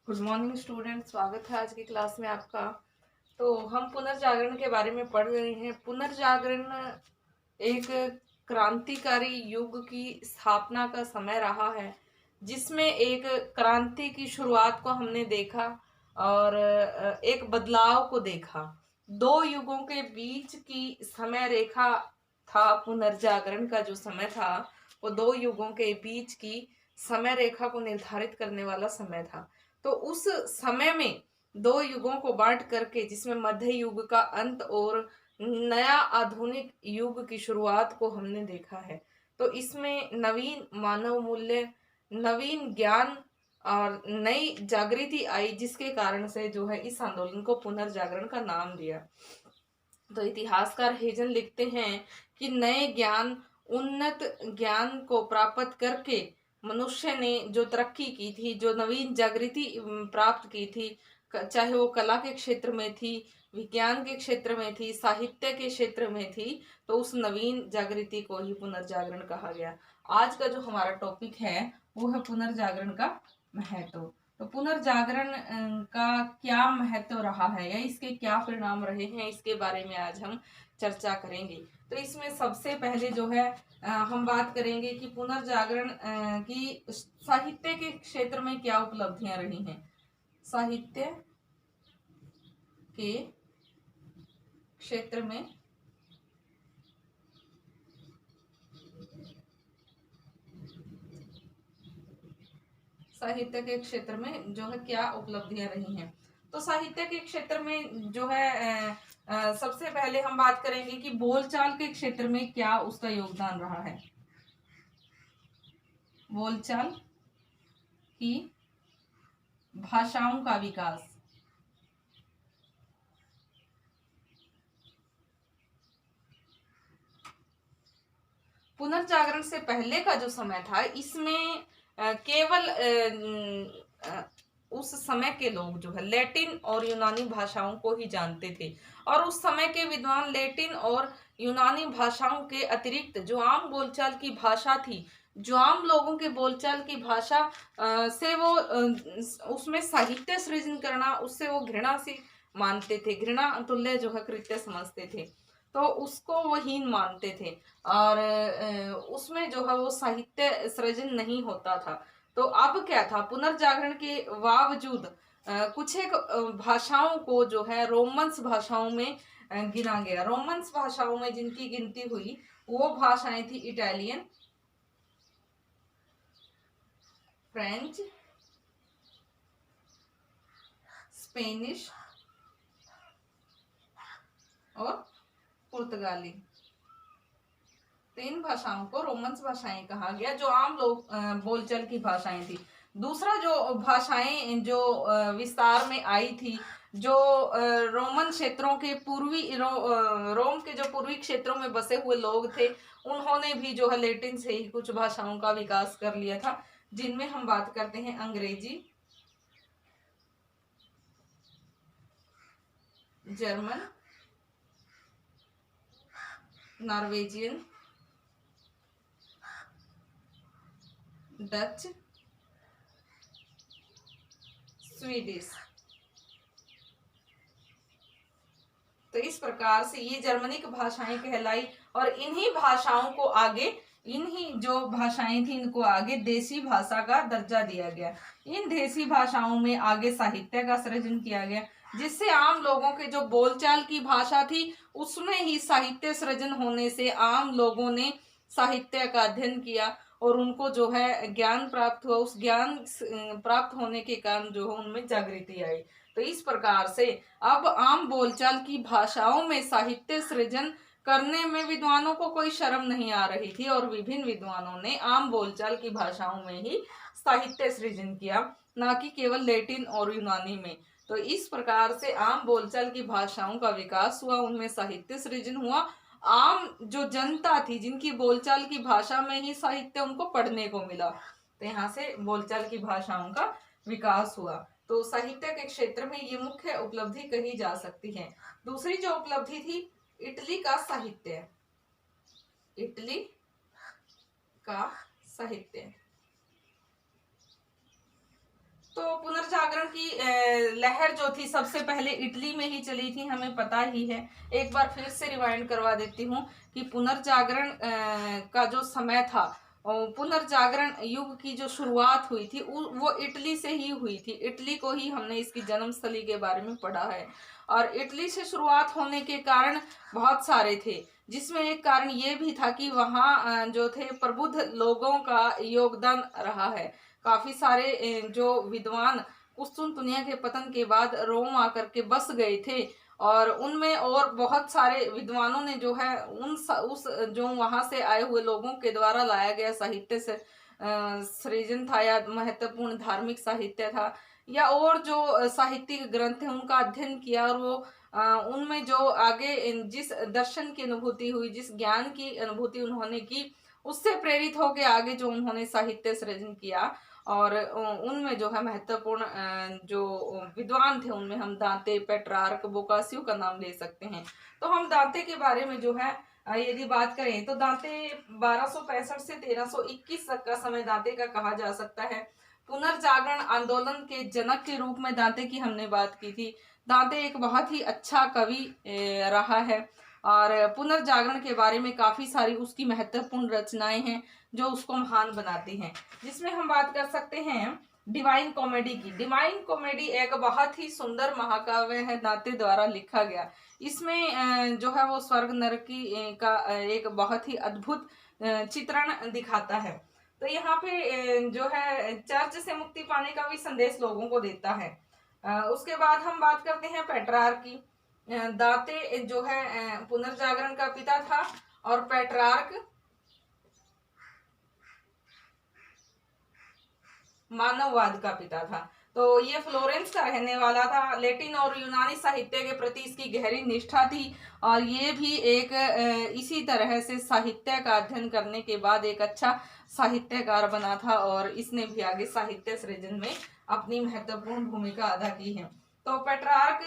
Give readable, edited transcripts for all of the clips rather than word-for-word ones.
Good morning student, स्वागत है आज की क्लास में आपका। तो हम पुनर्जागरण के बारे में पढ़ रहे हैं। पुनर्जागरण एक क्रांतिकारी युग की स्थापना का समय रहा है, जिसमें एक क्रांति की शुरुआत को हमने देखा और एक बदलाव को देखा। दो युगों के बीच की समय रेखा था। पुनर्जागरण का जो समय था वो दो युगों के बीच की समय रेखा को निर्धारित करने वाला समय था। तो उस समय में दो युगों को बांट करके, जिसमें मध्य युग का अंत और नया आधुनिक युग की शुरुआत को हमने देखा है। तो इसमें नवीन मानव मूल्य, नवीन ज्ञान और नई जागृति आई, जिसके कारण से जो है इस आंदोलन को पुनर्जागरण का नाम दिया। तो इतिहासकार हेजन लिखते हैं कि नए ज्ञान, उन्नत ज्ञान को प्राप्त करके मनुष्य ने जो तरक्की की थी, जो नवीन जागृति प्राप्त की थी, चाहे वो कला के क्षेत्र में थी, विज्ञान के क्षेत्र में थी, साहित्य के क्षेत्र में थी, तो उस नवीन जागृति को ही पुनर्जागरण कहा गया। आज का जो हमारा टॉपिक है वो है पुनर्जागरण का महत्व। तो पुनर्जागरण का क्या महत्व रहा है या इसके क्या परिणाम रहे हैं, इसके बारे में आज हम चर्चा करेंगे। तो इसमें सबसे पहले जो है हम बात करेंगे कि पुनर्जागरण की साहित्य के क्षेत्र में क्या उपलब्धियां रही हैं। साहित्य के क्षेत्र में साहित्य के क्षेत्र में जो है क्या उपलब्धियां रही हैं। तो साहित्य के क्षेत्र में जो है सबसे पहले हम बात करेंगे कि बोलचाल के क्षेत्र में क्या उसका योगदान रहा है। बोलचाल की भाषाओं का विकास। पुनर्जागरण से पहले का जो समय था, इसमें केवल उस समय के लोग जो है लैटिन और यूनानी भाषाओं को ही जानते थे, और उस समय के विद्वान लैटिन और यूनानी भाषाओं के अतिरिक्त जो आम बोलचाल की भाषा थी, जो आम लोगों के बोलचाल की भाषा से वो उसमें साहित्य सृजन करना, उससे वो घृणा सी मानते थे, घृणा तुल्य जो है कृत्य समझते थे, तो उसको वो हीन मानते थे और उसमें जो है वो साहित्य सृजन नहीं होता था। तो अब क्या था, पुनर्जागरण के बावजूद कुछ एक भाषाओं को जो है रोमन्स भाषाओं में गिना गया। रोमन्स भाषाओं में जिनकी गिनती हुई वो भाषाएं थी इटालियन, फ्रेंच, स्पेनिश और पुर्तगाली। तीन भाषाओं को रोमन्स भाषाएं कहा गया, जो आम लोग बोलचाल की भाषाएं थी। दूसरा जो भाषाएं जो विस्तार में आई थी, जो रोमन क्षेत्रों के रोम के जो पूर्वी क्षेत्रों में बसे हुए लोग थे, उन्होंने भी जो है लैटिन से ही कुछ भाषाओं का विकास कर लिया था, जिनमें हम बात करते हैं अंग्रेजी, जर्मन, नॉर्वेजियन, डच, स्वीडिश। तो इस प्रकार से ये जर्मनिक भाषाएं कहलाई, और इन्हीं भाषाओं को आगे, इन्हीं जो भाषाएं थी इनको आगे देसी भाषा का दर्जा दिया गया। इन देसी भाषाओं में आगे साहित्य का सृजन किया गया, जिससे आम लोगों के जो बोलचाल की भाषा थी उसमें ही साहित्य सृजन होने से आम लोगों ने साहित्य का अध्ययन किया और उनको जो है ज्ञान प्राप्त हुआ। उस ज्ञान प्राप्त होने के कारण जो है उनमें जागृति आई। तो इस प्रकार से अब आम बोलचाल की भाषाओं में साहित्य सृजन करने में विद्वानों को कोई शर्म नहीं आ रही थी, और विभिन्न विद्वानों ने आम बोलचाल की भाषाओं में ही साहित्य सृजन किया, ना कि केवल लैटिन और यूनानी में। तो इस प्रकार से आम बोलचाल की भाषाओं का विकास हुआ, उनमें साहित्य सृजन हुआ। आम जो जनता थी जिनकी बोलचाल की भाषा में ही साहित्य उनको पढ़ने को मिला, तो यहाँ से बोलचाल की भाषाओं का विकास हुआ। तो साहित्य के क्षेत्र में ये मुख्य उपलब्धि कही जा सकती है। दूसरी जो उपलब्धि थी, इटली का साहित्य। इटली का साहित्य। तो पुनर्जागरण पुनर्जागरण की लहर जो थी सबसे पहले इटली में ही चली थी, हमें पता ही है। एक बार फिर से रिवाइंड करवा देती हूँ कि पुनर्जागरण का जो समय था, पुनर्जागरण युग की जो शुरुआत हुई थी वो इटली से ही हुई थी। इटली को ही हमने इसकी जन्मस्थली के बारे में पढ़ा है। और इटली से शुरुआत होने के कारण बहुत सारे थे, जिसमें एक कारण ये भी था कि वहाँ जो थे प्रबुद्ध लोगों का योगदान रहा है। काफी सारे जो विद्वान कुस्तुनतुनिया के पतन के बाद रोम आकर के बस गए थे, और उनमें और बहुत सारे विद्वानों ने जो है उस जो वहां से आए हुए लोगों के द्वारा लाया गया साहित्य से सृजन था, या महत्वपूर्ण धार्मिक साहित्य था, या और जो साहित्यिक ग्रंथ है उनका अध्ययन किया, और वो उनमें जो आगे जिस दर्शन की अनुभूति हुई, जिस ज्ञान की अनुभूति उन्होंने की, उससे प्रेरित होकर आगे जो उन्होंने साहित्य सृजन किया। और उनमें जो है महत्वपूर्ण जो विद्वान थे, उनमें हम दांते, पेट्रार्क, बोकासियो का नाम ले सकते हैं। तो हम दांते के बारे में जो है यदि बात करें तो दांते 1265 से 1321 तक का समय दांते का कहा जा सकता है। पुनर्जागरण आंदोलन के जनक के रूप में दांते की हमने बात की थी। दांते एक बहुत ही अच्छा कवि रहा है, और पुनर्जागरण के बारे में काफी सारी उसकी महत्वपूर्ण रचनाएं हैं जो उसको महान बनाती हैं, जिसमें हम बात कर सकते हैं डिवाइन कॉमेडी की। डिवाइन कॉमेडी एक बहुत ही सुंदर महाकाव्य है, दांते द्वारा लिखा गया। इसमें जो है वो स्वर्ग नरकी का एक बहुत ही अद्भुत चित्रण दिखाता है। तो यहाँ पे जो है चर्च से मुक्ति पाने का भी संदेश लोगों को देता है। उसके बाद हम बात करते हैं पेट्रार्क की। दांते जो है पुनर्जागरण का पिता था, और पेट्रार्क मानववाद का पिता था। तो ये फ्लोरेंस का रहने वाला था। लैटिन और यूनानी साहित्य के प्रति इसकी गहरी निष्ठा थी, और ये भी एक इसी तरह से साहित्य का अध्ययन करने के बाद एक अच्छा साहित्यकार बना था, और इसने भी आगे साहित्य सृजन में अपनी महत्वपूर्ण भूमिका अदा की है। तो पेट्रार्क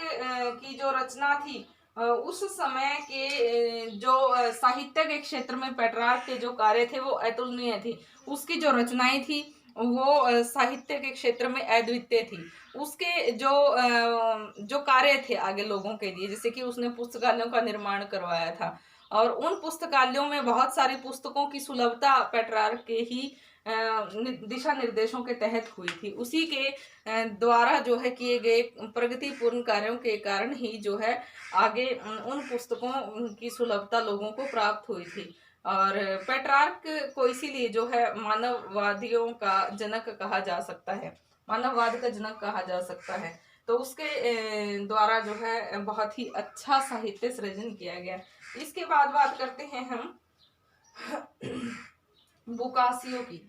की जो रचना थी, उस समय के जो साहित्य के क्षेत्र में पेट्रार्क के जो कार्य थे वो अतुलनीय थी। उसकी जो रचनाएं थी वो साहित्य के क्षेत्र में अद्वितीय थी। उसके जो कार्य थे आगे लोगों के लिए, जैसे कि उसने पुस्तकालयों का निर्माण करवाया था, और उन पुस्तकालयों में बहुत सारी पुस्तकों की सुलभता पेट्रार्क के ही दिशा निर्देशों के तहत हुई थी। उसी के द्वारा जो है किए गए प्रगतिपूर्ण कार्यों के कारण ही जो है आगे उन पुस्तकों की सुलभता लोगों को प्राप्त हुई थी। और पेट्रार्क को इसीलिए जो है मानववादियों का जनक कहा जा सकता है, मानववाद का जनक कहा जा सकता है। तो उसके द्वारा जो है बहुत ही अच्छा साहित्य सृजन किया गया। इसके बाद बात करते हैं हम बोकासियो की।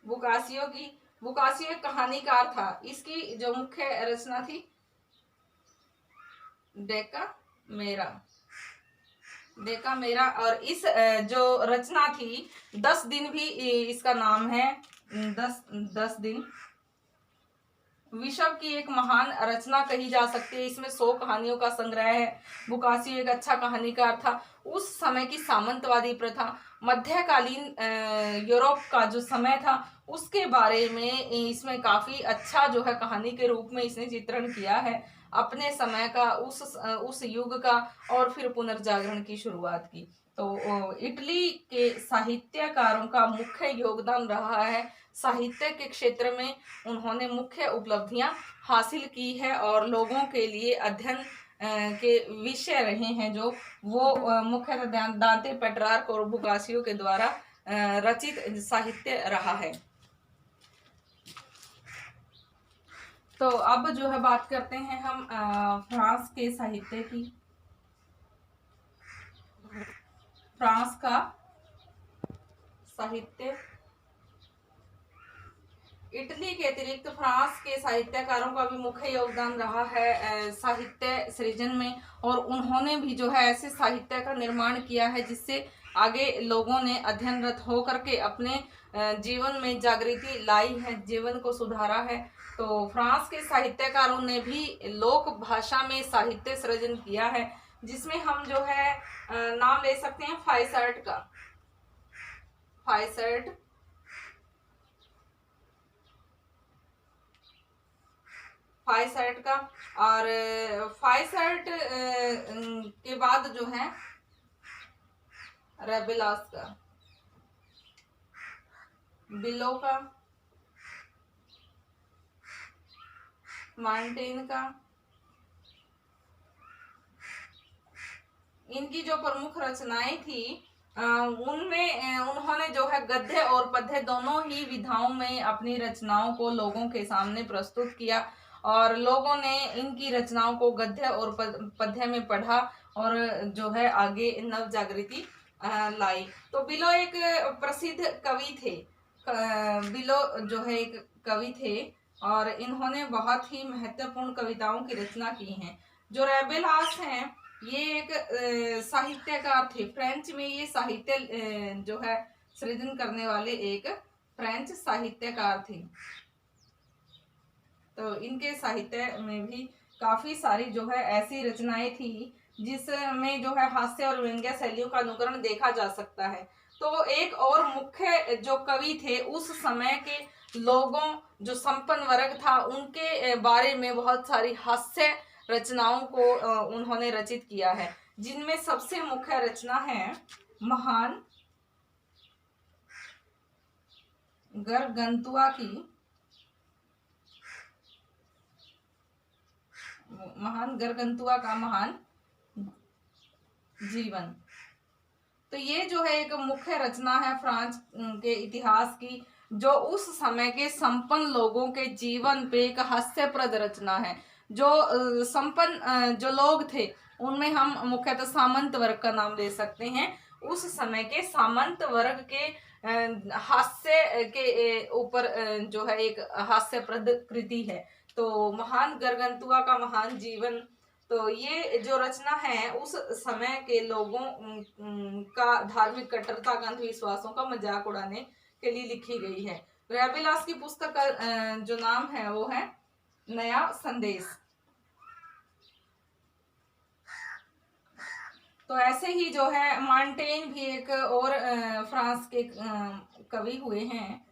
बोकासियो एक कहानीकार था। इसकी जो मुख्य रचना थी डेकामेरा, और इस जो रचना थी 10 दिन भी इसका नाम है, 10 दिन विश्व की एक महान रचना कही जा सकती है। इसमें 100 कहानियों का संग्रह है। बोकासियो एक अच्छा कहानीकार था। उस समय की सामंतवादी प्रथा, मध्यकालीन यूरोप का जो समय था उसके बारे में इसमें काफी अच्छा जो है कहानी के रूप में इसने चित्रण किया है अपने समय का, उस युग का, और फिर पुनर्जागरण की शुरुआत की। तो इटली के साहित्यकारों का मुख्य योगदान रहा है। साहित्य के क्षेत्र में उन्होंने मुख्य उपलब्धियां हासिल की है, और लोगों के लिए अध्ययन के विषय रहे हैं जो वो मुख्यतः दांते, पेट्रार्क और बोकासियो के द्वारा रचित साहित्य रहा है। तो अब जो है बात करते हैं हम फ्रांस के साहित्य की। फ्रांस का साहित्य, इटली के अतिरिक्त फ्रांस के साहित्यकारों का भी मुख्य योगदान रहा है साहित्य सृजन में, और उन्होंने भी जो है ऐसे साहित्य का निर्माण किया है जिससे आगे लोगों ने अध्ययनरत होकर के अपने जीवन में जागृति लाई है, जीवन को सुधारा है। तो फ्रांस के साहित्यकारों ने भी लोक भाषा में साहित्य सृजन किया है, जिसमें हम जो है नाम ले सकते हैं फाइसर्ट का। फाइसर्ट फाइसर्ट का। और फाइसर्ट के बाद जो है रेबेलास का, बिलो का, मार्टेन का। इनकी जो प्रमुख रचनाएं थी उनमें उन्होंने जो है गद्य और पद्य दोनों ही विधाओं में अपनी रचनाओं को लोगों के सामने प्रस्तुत किया, और लोगों ने इनकी रचनाओं को गद्य और पद्य में पढ़ा और जो है आगे नव जागृति लाई। तो बिलो एक प्रसिद्ध कवि थे। बिलो जो है एक कवि थे और इन्होंने बहुत ही महत्वपूर्ण कविताओं की रचना की है। जो रेबेलास हैं ये एक साहित्यकार थे। फ्रेंच में ये साहित्य जो है सृजन करने वाले एक फ्रेंच साहित्यकार थे। तो इनके साहित्य में भी काफी सारी जो है ऐसी रचनाएं थी जिसमें जो है हास्य और व्यंग्य शैलियों का अनुकरण देखा जा सकता है। तो एक और मुख्य जो कवि थे उस समय के लोगों, जो संपन्न वर्ग था, उनके बारे में बहुत सारी हास्य रचनाओं को उन्होंने रचित किया है, जिनमें सबसे मुख्य रचना है महान गरगंतुआ की, महान गरगंतुआ का महान जीवन। तो ये जो है एक मुख्य रचना है फ्रांस के इतिहास की, जो उस समय के संपन्न लोगों के जीवन पे एक हास्यप्रद रचना है। जो संपन्न जो लोग थे उनमें हम मुख्यतः सामंत वर्ग का नाम ले सकते हैं। उस समय के सामंत वर्ग के हास्य के ऊपर जो है एक हास्यप्रद कृति है। तो महान गरगंतुआ का महान जीवन, तो ये जो रचना है उस समय के लोगों का धार्मिक कट्टरता का, अंधविश्वासों का मजाक उड़ाने के लिए लिखी गई है। रेबेलास की पुस्तक का जो नाम है वो है नया संदेश। तो ऐसे ही जो है मार्टेन भी एक और फ्रांस के कवि हुए हैं।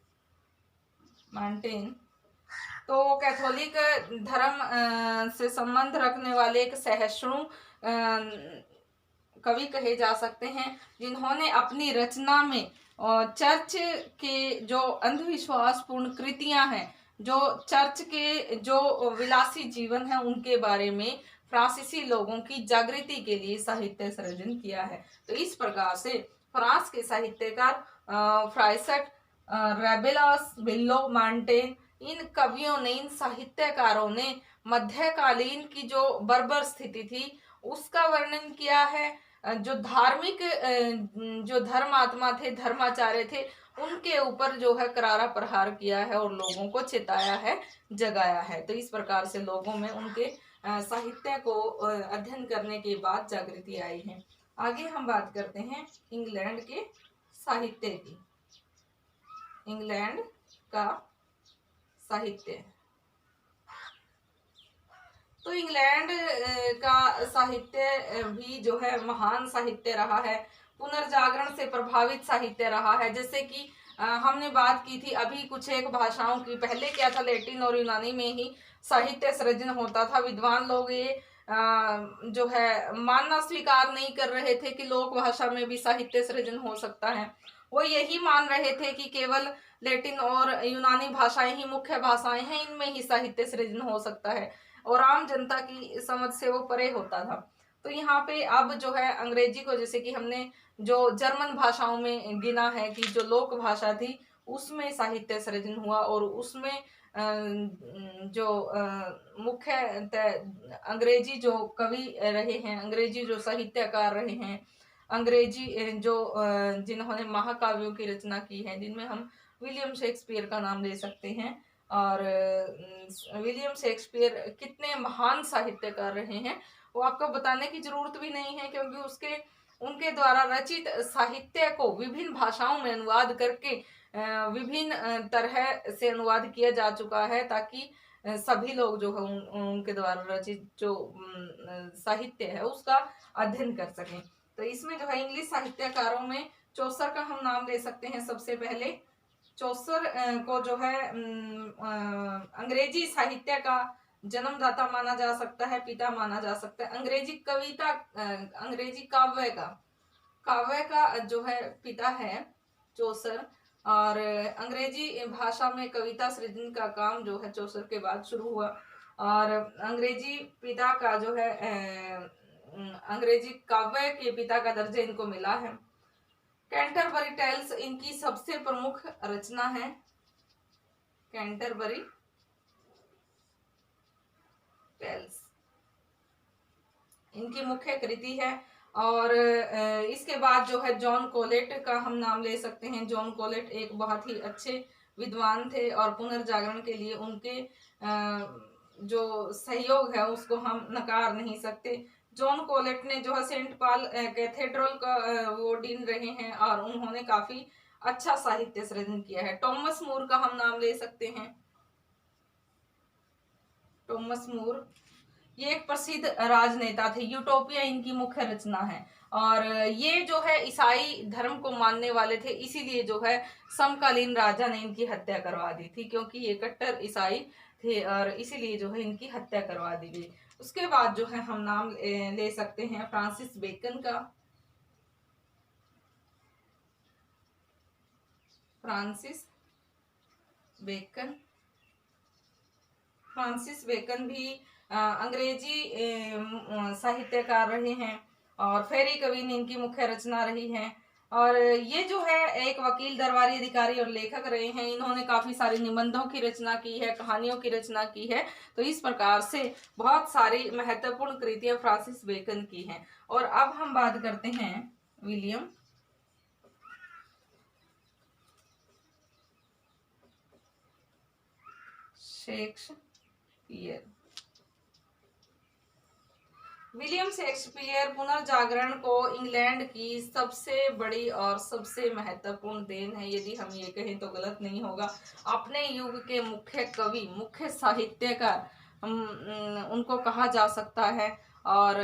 मार्टेन तो कैथोलिक धर्म से संबंध रखने वाले एक सहिष्णु कवि कहे जा सकते हैं, जिन्होंने अपनी रचना में चर्च के जो अंधविश्वासपूर्ण कृतियां हैं, जो चर्च के जो विलासी जीवन है, उनके बारे में फ्रांसीसी लोगों की जागृति के लिए साहित्य सृजन किया है। तो इस प्रकार से फ्रांस के साहित्यकार फ्राइसट, रेबेलास, बिलो, मार्टेन, इन कवियों ने, इन साहित्यकारों ने मध्यकालीन की जो बर्बर स्थिति थी उसका वर्णन किया है। जो धार्मिक जो धर्मात्मा थे, धर्माचार्य थे, उनके ऊपर जो है करारा प्रहार किया है और लोगों को चेताया है, जगाया है। तो इस प्रकार से लोगों में उनके साहित्य को अध्ययन करने के बाद जागृति आई है। आगे हम बात करते हैं इंग्लैंड के साहित्य की। इंग्लैंड का साहित्य, तो इंग्लैंड का साहित्य भी जो है महान साहित्य रहा है, पुनर्जागरण से प्रभावित साहित्य रहा है। जैसे कि हमने बात की थी अभी कुछ एक भाषाओं की, पहले क्या था, लैटिन और यूनानी में ही साहित्य सृजन होता था। विद्वान लोग ये जो है मानना स्वीकार नहीं कर रहे थे कि लोक भाषा में भी साहित्य सृजन हो सकता है। वो यही मान रहे थे कि केवल लैटिन और यूनानी भाषाएं ही मुख्य भाषाएं हैं, इनमें ही साहित्य सृजन हो सकता है, और आम जनता की समझ से वो परे होता था। तो यहाँ पे अब जो है अंग्रेजी को, जैसे कि हमने जो जर्मन भाषाओं में गिना है कि जो लोक भाषा थी उसमें साहित्य सृजन हुआ, और उसमें जो मुख्य अंग्रेजी जो कवि रहे हैं, अंग्रेजी जो साहित्यकार रहे हैं, अंग्रेजी जो जिन्होंने महाकाव्यों की रचना की है, जिनमें हम विलियम शेक्सपियर का नाम ले सकते हैं। और विलियम शेक्सपियर कितने महान साहित्यकार रहे हैं वो आपको बताने की जरूरत भी नहीं है, क्योंकि उनके द्वारा रचित साहित्य को विभिन्न भाषाओं में अनुवाद करके विभिन्न तरह से अनुवाद किया जा चुका है, ताकि सभी लोग जो है उनके द्वारा रचित जो साहित्य है उसका अध्ययन कर सकें। तो इसमें जो है इंग्लिश साहित्यकारों में चौसर का हम नाम ले सकते हैं। सबसे पहले चौसर को जो है अंग्रेजी साहित्य का जन्मदाता माना जा सकता है, पिता माना जा सकता है। अंग्रेजी काव्य का जो है पिता है चौसर, और अंग्रेजी भाषा में कविता सृजन का काम जो है चौसर के बाद शुरू हुआ। और अंग्रेजी पिता का जो है अंग्रेजी काव्य के पिता का दर्जा इनको मिला है। कैंटरबरी टेल्स इनकी सबसे प्रमुख रचना है। कैंटरबरी टेल्स इनकी मुख्य कृति है। और इसके बाद जो है जॉन कॉलेट का हम नाम ले सकते हैं। जॉन कॉलेट एक बहुत ही अच्छे विद्वान थे और पुनर्जागरण के लिए उनके जो सहयोग है उसको हम नकार नहीं सकते। जॉन कॉलेट ने जो है सेंट पॉल कैथेड्रल का वो डीन रहे हैं और उन्होंने काफी अच्छा साहित्य सृजन किया है। टॉमस मूर का हम नाम ले सकते हैं। टॉमस मूर ये एक प्रसिद्ध राजनेता थे। यूटोपिया इनकी मुख्य रचना है। और ये जो है ईसाई धर्म को मानने वाले थे, इसीलिए जो है समकालीन राजा ने इनकी हत्या करवा दी थी, क्योंकि ये कट्टर ईसाई थे और इसीलिए जो है इनकी हत्या करवा दी गई। उसके बाद जो है हम नाम ले सकते हैं फ्रांसिस बेकन का। फ्रांसिस बेकन भी अंग्रेजी साहित्यकार रहे हैं और फेरी कवीन इनकी मुख्य रचना रही है। और ये जो है एक वकील, दरबारी अधिकारी और लेखक रहे हैं। इन्होंने काफी सारे निबंधों की रचना की है, कहानियों की रचना की है। तो इस प्रकार से बहुत सारी महत्वपूर्ण कृतियां फ्रांसिस बेकन की हैं। और अब हम बात करते हैं विलियम शेक्सपियर। विलियम शेक्सपियर पुनर्जागरण को इंग्लैंड की सबसे बड़ी और सबसे महत्वपूर्ण देन है, यदि हम ये कहें तो गलत नहीं होगा। अपने युग के मुख्य कवि, मुख्य साहित्यकार उनको कहा जा सकता है। और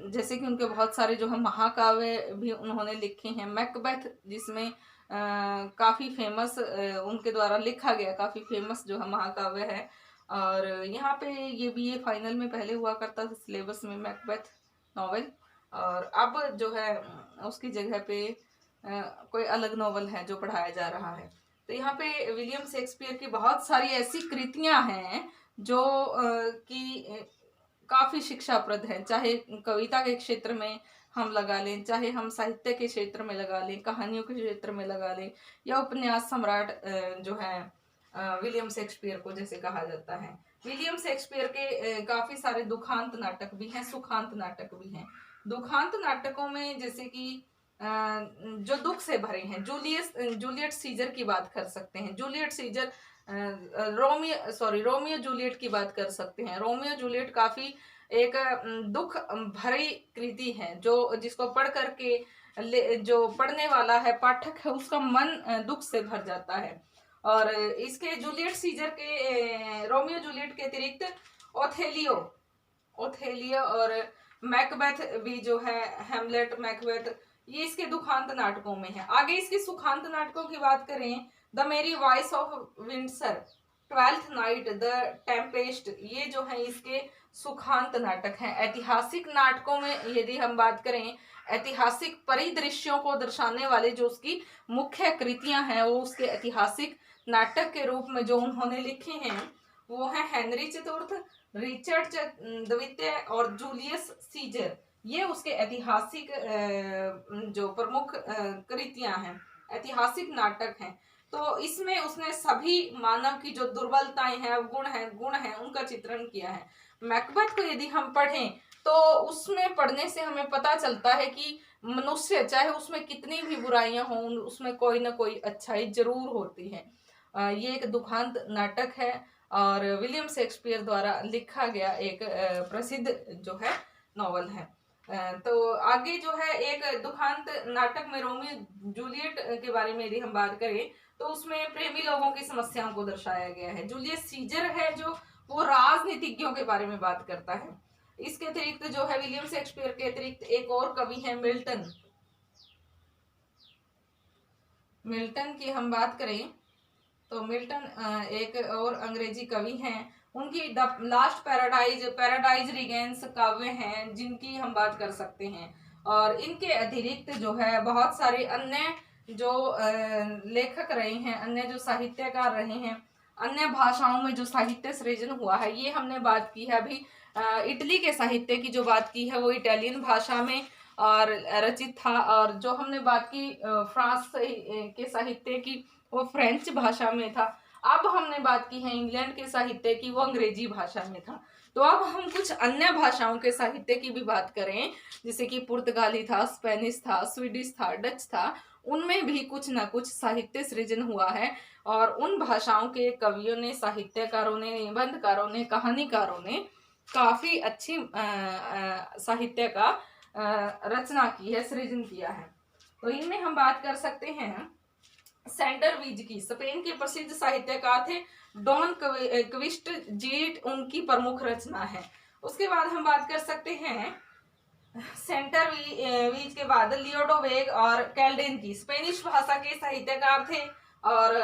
जैसे कि उनके बहुत सारे जो है महाकाव्य भी उन्होंने लिखे हैं। मैकबेथ जिसमें काफ़ी फेमस उनके द्वारा लिखा गया काफ़ी फेमस जो है महाकाव्य है। और यहाँ पे ये बीए फाइनल में पहले हुआ करता था सिलेबस में मैकबेथ नॉवेल, और अब जो है उसकी जगह पे कोई अलग नॉवल है जो पढ़ाया जा रहा है। तो यहाँ पे विलियम शेक्सपियर की बहुत सारी ऐसी कृतियां हैं जो कि काफ़ी शिक्षाप्रद हैं, चाहे कविता के क्षेत्र में हम लगा लें, चाहे हम साहित्य के क्षेत्र में लगा लें, कहानियों के क्षेत्र में लगा लें, या उपन्यास सम्राट जो है विलियम शेक्सपियर को जैसे कहा जाता है। विलियम शेक्सपियर के काफी सारे दुखांत नाटक भी हैं, सुखांत नाटक भी हैं। दुखांत नाटकों में जैसे कि जो दुख से भरे हैं, जूलियट सीजर की बात कर सकते हैं। जूलियट सीजर रोमियो जूलियट की बात कर सकते हैं। रोमियो जूलियट काफी एक दुख भरी कृति है, जो जिसको पढ़ करके जो पढ़ने वाला है, पाठक है, उसका मन दुख से भर जाता है। और इसके जूलियट सीजर के रोमियो जूलियट के अतिरिक्त ओथेलियो और मैकबेथ भी जो है, हैमलेट, मैकबेथ, ये इसके दुखांत नाटकों में है। आगे इसके सुखांत नाटकों की बात करें, द मेरी voice of Windsor, twelfth night, the Tempest, ये जो है इसके सुखांत नाटक हैं। ऐतिहासिक नाटकों में यदि हम बात करें, ऐतिहासिक परिदृश्यों को दर्शाने वाले जो उसकी मुख्य कृतियां हैं, वो उसके ऐतिहासिक नाटक के रूप में जो उन्होंने लिखे हैं वो है हेनरी चतुर्थ, रिचर्ड द्वितीय और जूलियस सीजर। ये उसके ऐतिहासिक जो प्रमुख कृतियां हैं, ऐतिहासिक नाटक हैं। तो इसमें उसने सभी मानव की जो दुर्बलताएं हैं, गुण हैं, उनका चित्रण किया है। मैकबेथ को यदि हम पढ़ें तो उसमें पढ़ने से हमें पता चलता है कि मनुष्य चाहे उसमें कितनी भी बुराइयां हों, उसमें कोई ना कोई अच्छाई जरूर होती है। ये एक दुखांत नाटक है और विलियम शेक्सपियर द्वारा लिखा गया एक प्रसिद्ध जो है नॉवल है। तो आगे जो है एक दुखांत नाटक में रोमियो जूलियट के बारे में यदि हम बात करें तो उसमें प्रेमी लोगों की समस्याओं को दर्शाया गया है। जूलियस सीजर है जो वो राजनीतिज्ञों के बारे में बात करता है। इसके अतिरिक्त जो है विलियम शेक्सपियर के अतिरिक्त एक और कवि है मिल्टन की हम बात करें तो मिल्टन एक और अंग्रेजी कवि हैं उनकी द लास्ट पैराडाइज, पैराडाइज रिगेंस काव्य हैं जिनकी हम बात कर सकते हैं। और इनके अतिरिक्त जो है बहुत सारे अन्य जो लेखक रहे हैं, अन्य जो साहित्यकार रहे हैं, अन्य भाषाओं में जो साहित्य सृजन हुआ है, ये हमने बात की है अभी। इटली के साहित्य की जो बात की है वो इटालियन भाषा में और रचित था, और जो हमने बात की फ्रांस के साहित्य की वो फ्रेंच भाषा में था। अब हमने बात की है इंग्लैंड के साहित्य की, वो अंग्रेजी भाषा में था। तो अब हम कुछ अन्य भाषाओं के साहित्य की भी बात करें, जैसे कि पुर्तगाली था, स्पेनिश था, स्वीडिश था, डच था, उनमें भी कुछ ना कुछ साहित्य सृजन हुआ है। और उन भाषाओं के कवियों ने, साहित्यकारों ने, निबंधकारों ने, कहानीकारों ने काफी अच्छी साहित्य का रचना की है, सृजन किया है। तो इनमें हम बात कर सकते हैं सेंडरविज की, स्पेन के प्रसिद्ध साहित्यकार थे, डॉन क्विस्ट जीट उनकी प्रमुख रचना है। उसके बाद हम बात कर सकते हैं सेंटर वीज के बाद लियोडोवेग और कैल्डेन की, स्पेनिश भाषा के साहित्यकार थे। और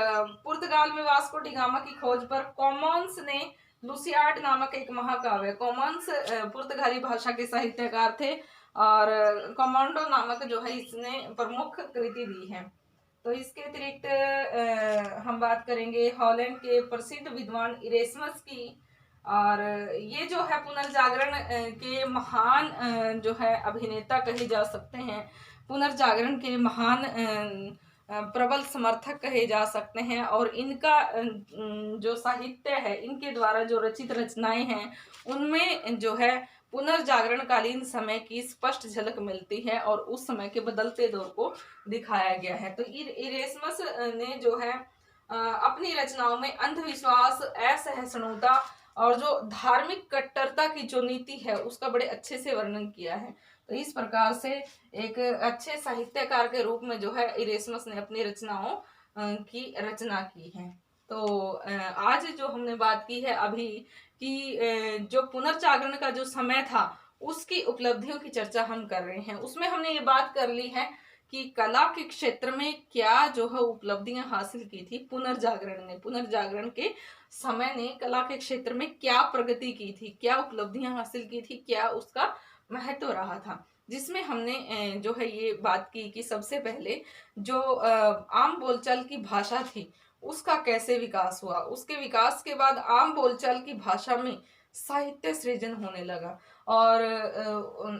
पुर्तगाल में वास्को डिगामा की खोज पर कॉमन्स ने लुसियाड नामक एक महाकाव्य, कॉमन्स पुर्तगाली भाषा के साहित्यकार थे, और कमांडो नामक जो है इसने प्रमुख कृति दी है। तो इसके अतिरिक्त हम बात करेंगे हॉलैंड के प्रसिद्ध विद्वान इरेस्मस की। और ये जो है पुनर्जागरण के महान जो है अभिनेता कहे जा सकते हैं, पुनर्जागरण के महान प्रबल समर्थक कहे जा सकते हैं। और इनका जो साहित्य है, इनके द्वारा जो रचित रचनाएं हैं, उनमें जो है पुनर्जागरण कालीन समय की स्पष्ट झलक मिलती है और उस समय के बदलते दौर को दिखाया गया है। तो इरेस्मस ने जो है अपनी रचनाओं में अंधविश्वास, असहिष्णुता और जो धार्मिक कट्टरता की जो नीति है उसका बड़े अच्छे से वर्णन किया है। तो इस प्रकार से एक अच्छे साहित्यकार के रूप में जो है इरेस्मस ने अपनी रचनाओं की रचना की है। तो आज जो हमने बात की है अभी कि जो पुनर्जागरण का जो समय था उसकी उपलब्धियों की चर्चा हम कर रहे हैं। उसमें हमने ये बात कर ली है कि कला के क्षेत्र में क्या जो है उपलब्धियां हासिल की थी पुनर्जागरण ने, पुनर्जागरण के समय ने कला के क्षेत्र में क्या प्रगति की थी, क्या उपलब्धियां हासिल की थी, क्या उसका महत्व रहा था। जिसमें हमने जो है ये बात की कि सबसे पहले जो आम बोलचाल की भाषा थी उसका कैसे विकास हुआ, उसके विकास के बाद आम बोलचाल की भाषा में साहित्य सृजन होने लगा। और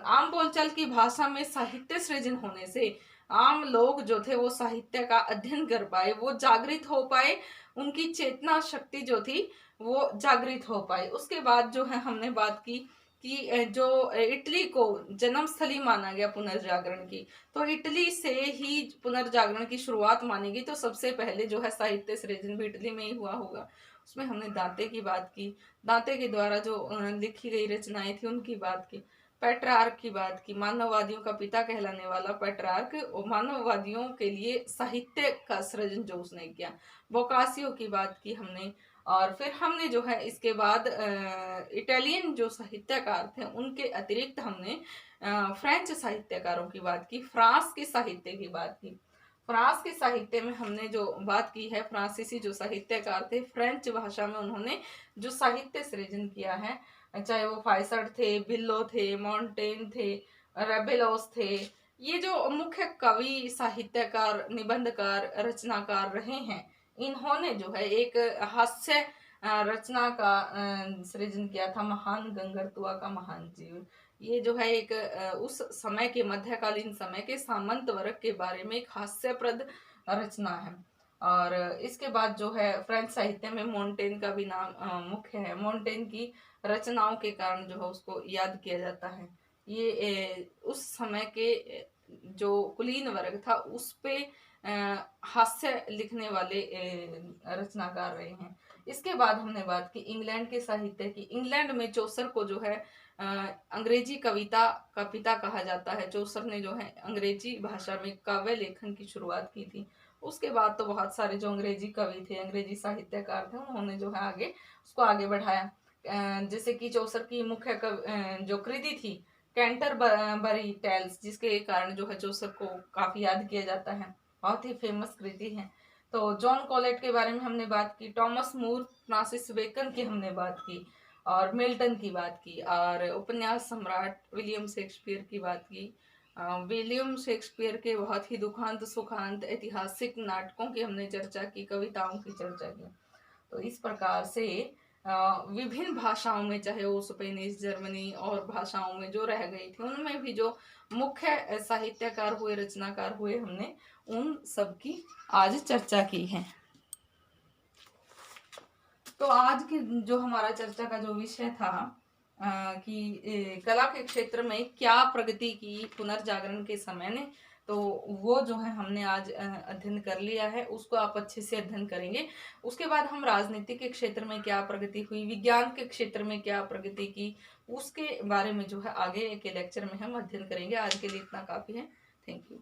आम बोलचाल की भाषा में साहित्य सृजन होने से आम लोग जो थे वो साहित्य का अध्ययन कर पाए, वो जागृत हो पाए, उनकी चेतना शक्ति जो थी वो जागृत हो पाए। उसके बाद जो है हमने बात की कि जो इटली को जन्म स्थली माना गया पुनर्जागरण की, तो इटली से ही पुनर्जागरण की शुरुआत मानी गई। तो सबसे पहले जो है साहित्य सृजन भी इटली में ही हुआ होगा। उसमें हमने दांते की बात की, दांते के द्वारा जो लिखी गई रचनाएं थी उनकी बात की, पेट्रार्क की बात की, मानववादियों का पिता कहलाने वाला पेट्रार्क, मानववादियों के लिए साहित्य का सृजन जो उसने किया, बोकासियो की बात की हमने। और फिर हमने जो है इसके बाद इटालियन जो साहित्यकार थे उनके अतिरिक्त हमने फ्रेंच साहित्यकारों की बात की, फ्रांस के साहित्य की बात की। फ्रांस के साहित्य में हमने जो बात की है, फ्रांसीसी जो साहित्यकार थे, फ्रेंच भाषा में उन्होंने जो साहित्य सृजन किया है, चाहे वो फाइसड थे, बिल्लो थे, मॉन्टेन थे, रेबेलोस थे, ये जो मुख्य कवि, साहित्यकार, निबंधकार, रचनाकार रहे हैं, इन्होंने जो है एक हास्य रचना का सृजन किया था, महान गंगरतुआ का महान जीव। ये जो है एक उस समय के मध्यकालीन समय के सामंत वर्ग के बारे में एक हास्यप्रद रचना है। और इसके बाद जो है फ्रेंच साहित्य में मोंटेन का भी नाम मुख्य है। मोंटेन की रचनाओं के कारण जो है उसको याद किया जाता है। ये उस समय के जो कुलीन वर्ग था उस पे हास्य लिखने वाले रचनाकार रहे हैं। इसके बाद हमने बात की इंग्लैंड के साहित्य की। इंग्लैंड में चौसर को जो है अंग्रेजी कविता का पिता कहा जाता है। चौसर ने जो है अंग्रेजी भाषा में काव्य लेखन की शुरुआत की थी। उसके बाद तो बहुत सारे जो अंग्रेजी कवि थे, अंग्रेजी साहित्यकार थे, उन्होंने जो है आगे उसको आगे बढ़ाया। जैसे कि चौसर की मुख्य जो कृति थी कैंटरबरी टेल्स, जिसके कारण जो है चौसर को काफी याद किया जाता है, बहुत ही फेमस कृति है। तो जॉन कॉलेट के बारे में हमने बात की, टॉमस मूर, फ्रांसिस बेकन की हमने बात की, और मिल्टन की बात की, और उपन्यास सम्राट विलियम शेक्सपियर की बात की। विलियम शेक्सपियर के बहुत ही दुखांत सुखांत ऐतिहासिक नाटकों की हमने चर्चा की, कविताओं की चर्चा की। तो इस प्रकार से विभिन्न भाषाओं में, चाहे वो स्पेनिश, जर्मनी और भाषाओं में जो रह गई थी, उनमें भी जो मुख्य साहित्यकार हुए, रचनाकार हुए, हमने उन सब की आज चर्चा की है। तो आज की जो हमारा चर्चा का जो विषय था कि कला के क्षेत्र में क्या प्रगति की पुनर्जागरण के समय ने, तो वो जो है हमने आज अध्ययन कर लिया है, उसको आप अच्छे से अध्ययन करेंगे। उसके बाद हम राजनीति के क्षेत्र में क्या प्रगति हुई, विज्ञान के क्षेत्र में क्या प्रगति की, उसके बारे में जो है आगे के लेक्चर में हम अध्ययन करेंगे। आज के लिए इतना काफी है। Thank you.